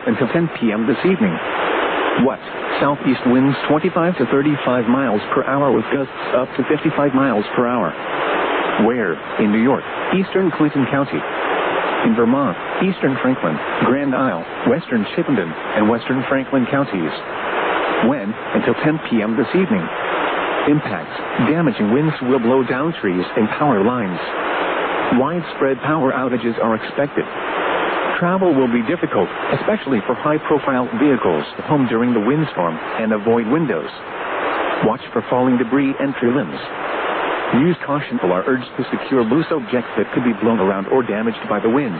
until 10 p.m. this evening. What? Southeast winds 25 to 35 miles per hour with gusts up to 55 miles per hour. Where? In New York, eastern Clinton County. In Vermont, eastern Franklin, Grand Isle, western Chittenden, and western Franklin counties. When? Until 10 p.m. this evening. Impacts. Damaging winds will blow down trees and power lines. Widespread power outages are expected. Travel will be difficult, especially for high-profile vehicles home during the windstorm, and avoid windows. Watch for falling debris and tree limbs. Use caution. People are urged to secure loose objects that could be blown around or damaged by the wind.